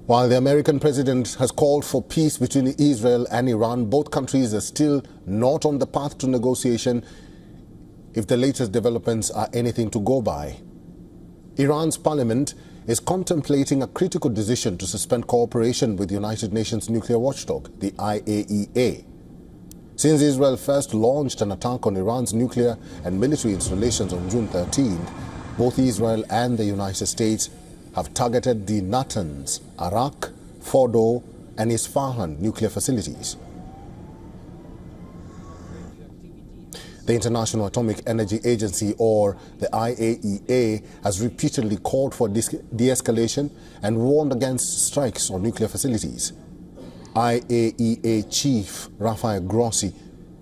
While the American president has called for peace between Israel and Iran, both countries are still not on the path to negotiation if the latest developments are anything to go by. Iran's parliament is contemplating a critical decision to suspend cooperation with the United Nations nuclear watchdog, the IAEA. Since Israel first launched an attack on Iran's nuclear and military installations on June 13th, both Israel and the United States have targeted the Natanz, Arak, Fordo and Isfahan nuclear facilities. The International Atomic Energy Agency, or the IAEA, has repeatedly called for de-escalation and warned against strikes on nuclear facilities. IAEA Chief Rafael Grossi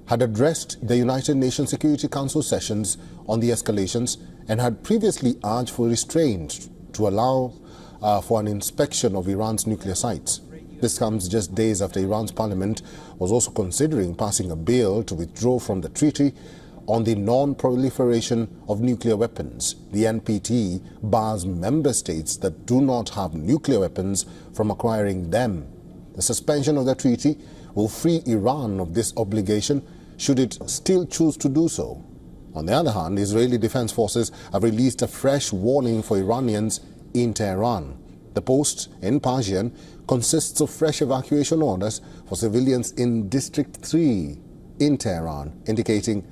had addressed the United Nations Security Council sessions on the escalations and had previously urged for restraint to allow for an inspection of Iran's nuclear sites. This comes just days after Iran's parliament was also considering passing a bill to withdraw from the treaty on the non-proliferation of nuclear weapons. The NPT bars member states that do not have nuclear weapons from acquiring them. The suspension of the treaty will free Iran of this obligation should it still choose to do so. On the other hand, Israeli defense forces have released a fresh warning for Iranians in Tehran. The post, in Persian, consists of fresh evacuation orders for civilians in District 3 in Tehran, indicating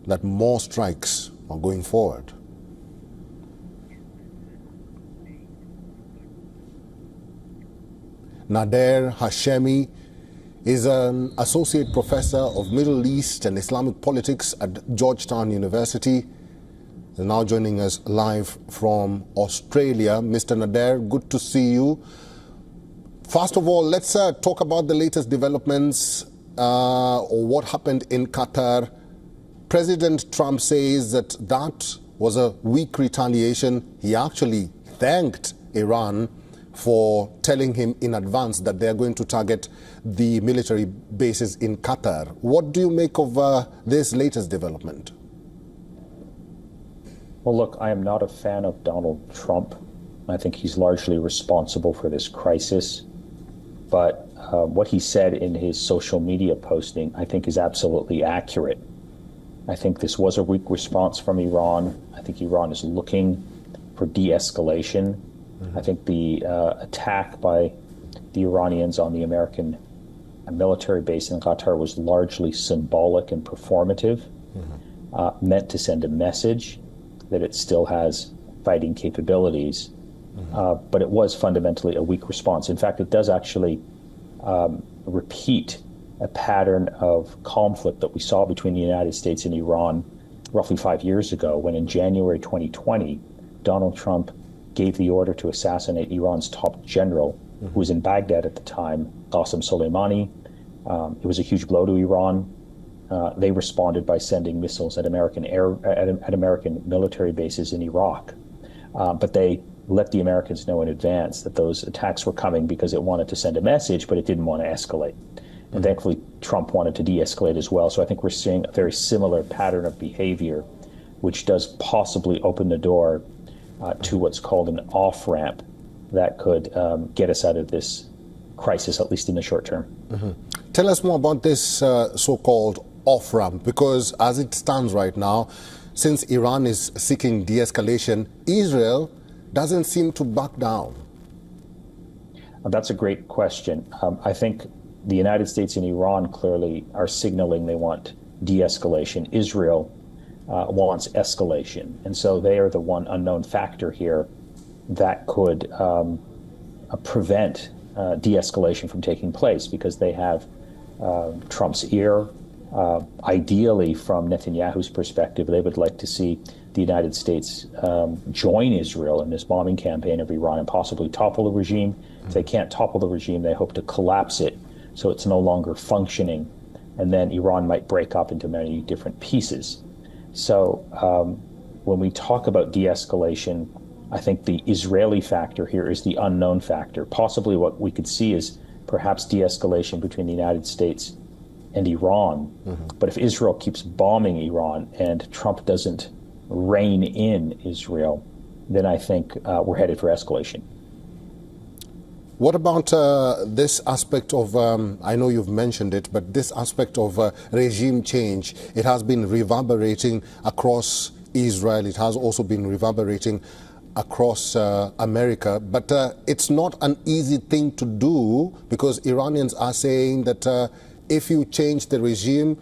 that more strikes are going forward. Nader Hashemi is an associate professor of Middle East and Islamic politics at Georgetown University. He's now joining us live from Australia. Mr. Nader, good to see you. First of all, let's talk about the latest developments or what happened in Qatar. President Trump says that was a weak retaliation. He actually thanked Iran for telling him in advance that they're going to target the military bases in Qatar. What do you make of this latest development? Well, look, I am not a fan of Donald Trump. I think he's largely responsible for this crisis. But what he said in his social media posting, I think, is absolutely accurate. I think this was a weak response from Iran. I think Iran is looking for de-escalation. I think the attack by the Iranians on the American military base in Qatar was largely symbolic and performative, meant to send a message that it still has fighting capabilities, but it was fundamentally a weak response. In fact, it does actually repeat a pattern of conflict that we saw between the United States and Iran roughly 5 years ago, when in January 2020, Donald Trump gave the order to assassinate Iran's top general, who was in Baghdad at the time, Qasem Soleimani. It was a huge blow to Iran. They responded by sending missiles at American military bases in Iraq. But they let the Americans know in advance that those attacks were coming because it wanted to send a message, but it didn't want to escalate. And thankfully, Trump wanted to de-escalate as well. So I think we're seeing a very similar pattern of behavior, which does possibly open the door to what's called an off-ramp that could get us out of this crisis, at least in the short term. Tell us more about this so-called off-ramp, because as it stands right now, since Iran is seeking de-escalation, Israel doesn't seem to back down. That's a great question. I think the United States and Iran clearly are signaling they want de-escalation. Israel wants escalation. And so they are the one unknown factor here that could prevent de-escalation from taking place, because they have Trump's ear. Ideally, from Netanyahu's perspective, they would like to see the United States join Israel in this bombing campaign of Iran and possibly topple the regime. If they can't topple the regime, they hope to collapse it so it's no longer functioning, and then Iran might break up into many different pieces. So when we talk about de-escalation, I think the Israeli factor here is the unknown factor. Possibly what we could see is perhaps de-escalation between the United States and Iran. But if Israel keeps bombing Iran and Trump doesn't rein in Israel, then I think we're headed for escalation. What about this aspect of, I know you've mentioned it, but this aspect of regime change, it has been reverberating across Israel. It has also been reverberating across America. But it's not an easy thing to do, because Iranians are saying that if you change the regime,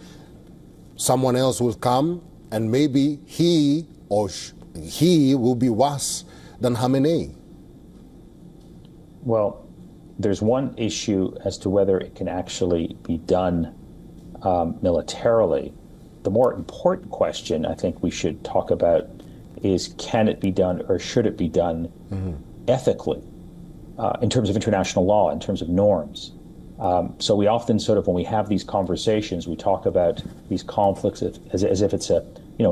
someone else will come and maybe he or he will be worse than Khamenei. Well, there's one issue as to whether it can actually be done militarily. The more important question I think we should talk about is, can it be done, or should it be done ethically, in terms of international law, in terms of norms? So we often sort of, when we have these conversations, we talk about these conflicts as if it's a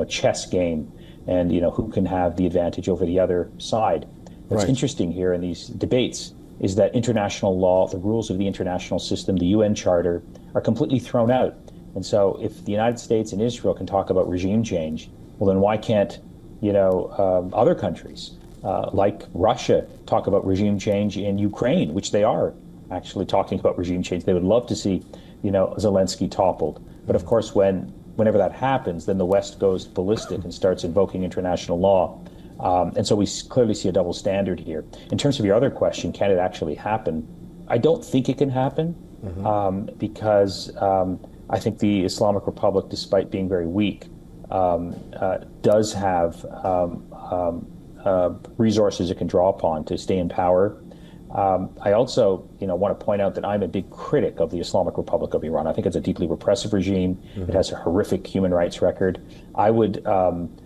chess game, and who can have the advantage over the other side. What's interesting here in these debates is that international law, the rules of the international system, the UN Charter, are completely thrown out. And so if the United States and Israel can talk about regime change, well, then why can't other countries like Russia talk about regime change in Ukraine, which they are actually talking about regime change. They would love to see Zelensky toppled. But of course, whenever that happens, then the West goes ballistic and starts invoking international law. And so we clearly see a double standard here. In terms of your other question, can it actually happen? I don't think it can happen, because I think the Islamic Republic, despite being very weak, does have resources it can draw upon to stay in power. I also, want to point out that I'm a big critic of the Islamic Republic of Iran. I think it's a deeply repressive regime. It has a horrific human rights record. I would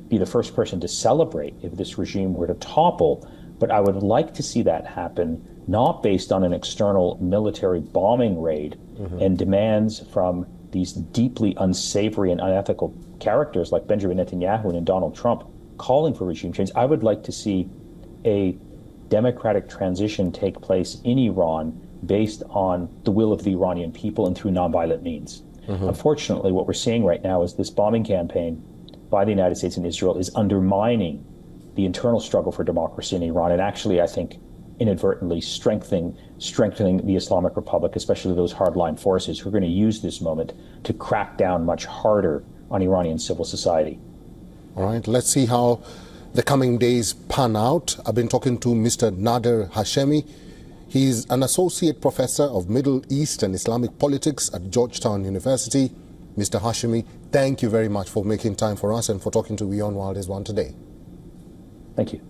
be the first person to celebrate if this regime were to topple, but I would like to see that happen not based on an external military bombing raid and demands from these deeply unsavory and unethical characters like Benjamin Netanyahu and Donald Trump calling for regime change. I would like to see a democratic transition take place in Iran based on the will of the Iranian people and through nonviolent means. Unfortunately, what we're seeing right now is this bombing campaign by the United States and Israel is undermining the internal struggle for democracy in Iran, and actually, I think, inadvertently strengthening the Islamic Republic, especially those hardline forces who are going to use this moment to crack down much harder on Iranian civil society. All right, let's see how the coming days pan out. I've been talking to Mr. Nader Hashemi. He's an associate professor of Middle East and Islamic politics at Georgetown University. Mr. Hashemi, thank you very much for making time for us and for talking to WION World is One today. Thank you.